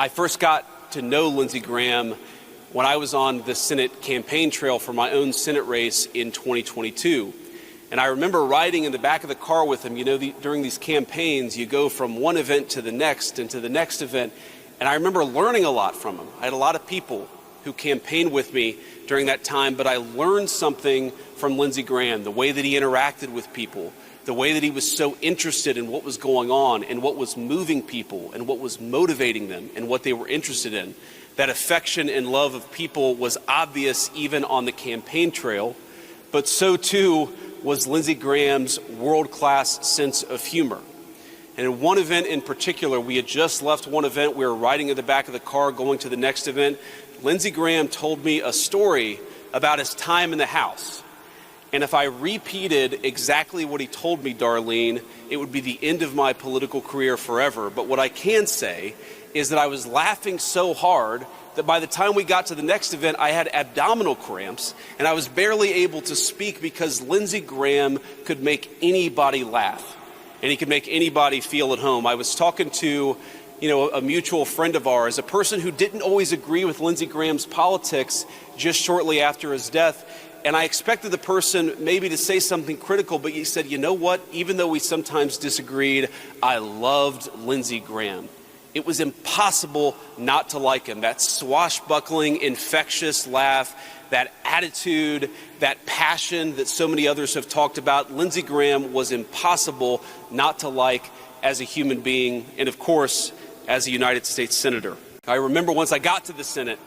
I first got to know Lindsey Graham when I was on the Senate campaign trail for my own Senate race in 2022. And I remember riding in the back of the car with him. You know, during these campaigns, you go from one event to the next and to the next event. And I remember learning a lot from him. I had a lot of people who campaigned with me during that time, but I learned something from Lindsey Graham, the way that he interacted with people, the way that he was so interested in what was going on and what was moving people and what was motivating them and what they were interested in. That affection and love of people was obvious even on the campaign trail, but so too was Lindsey Graham's world-class sense of humor. And in one event in particular, we had just left one event, we were riding in the back of the car going to the next event. Lindsey Graham told me a story about his time in the House. And if I repeated exactly what he told me, Darlene, it would be the end of my political career forever. But what I can say is that I was laughing so hard that by the time we got to the next event, I had abdominal cramps and I was barely able to speak because Lindsey Graham could make anybody laugh and he could make anybody feel at home. I was talking to, a mutual friend of ours, a person who didn't always agree with Lindsey Graham's politics just shortly after his death. And I expected the person maybe to say something critical, but he said, you know what? Even though we sometimes disagreed, I loved Lindsey Graham. It was impossible not to like him. That swashbuckling, infectious laugh, that attitude, that passion that so many others have talked about. Lindsey Graham was impossible not to like as a human being and, of course, as a United States Senator. I remember once I got to the Senate,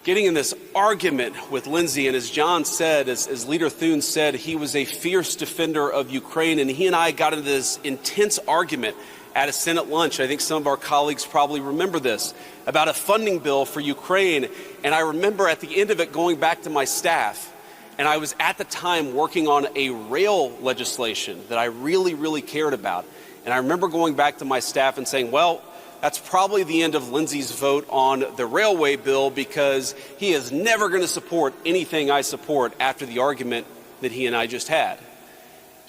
getting in this argument with Lindsey, and as John said, as Leader Thune said, he was a fierce defender of Ukraine, and he and I got into this intense argument at a Senate lunch. I think some of our colleagues probably remember this, about a funding bill for Ukraine. And I remember at the end of it going back to my staff, and I was at the time working on a rail legislation that I really, really cared about. And I remember going back to my staff and saying, well, that's probably the end of Lindsey's vote on the railway bill because he is never going to support anything I support after the argument that he and I just had.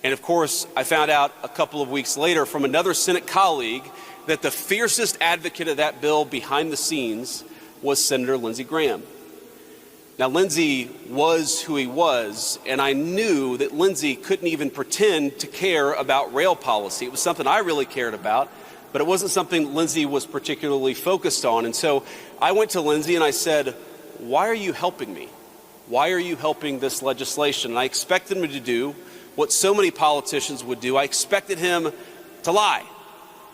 And of course, I found out a couple of weeks later from another Senate colleague that the fiercest advocate of that bill behind the scenes was Senator Lindsey Graham. Now, Lindsey was who he was, and I knew that Lindsey couldn't even pretend to care about rail policy. It was something I really cared about, but it wasn't something Lindsey was particularly focused on. And so I went to Lindsey and I said, why are you helping me? Why are you helping this legislation? And I expected him to do what so many politicians would do. I expected him to lie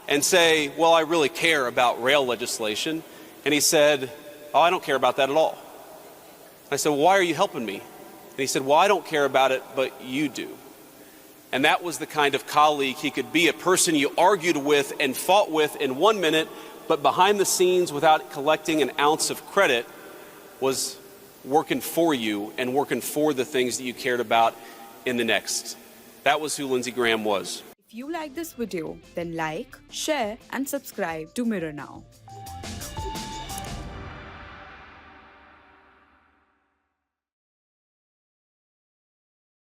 and say, well, I really care about rail legislation. And he said, oh, I don't care about that at all. I said, well, why are you helping me? And he said, well, I don't care about it, but you do. And that was the kind of colleague he could be, a person you argued with and fought with in 1 minute, but behind the scenes, without collecting an ounce of credit, was working for you and working for the things that you cared about in the next. That was who Lindsey Graham was. If you like this video, then like, share and subscribe to Mirror Now.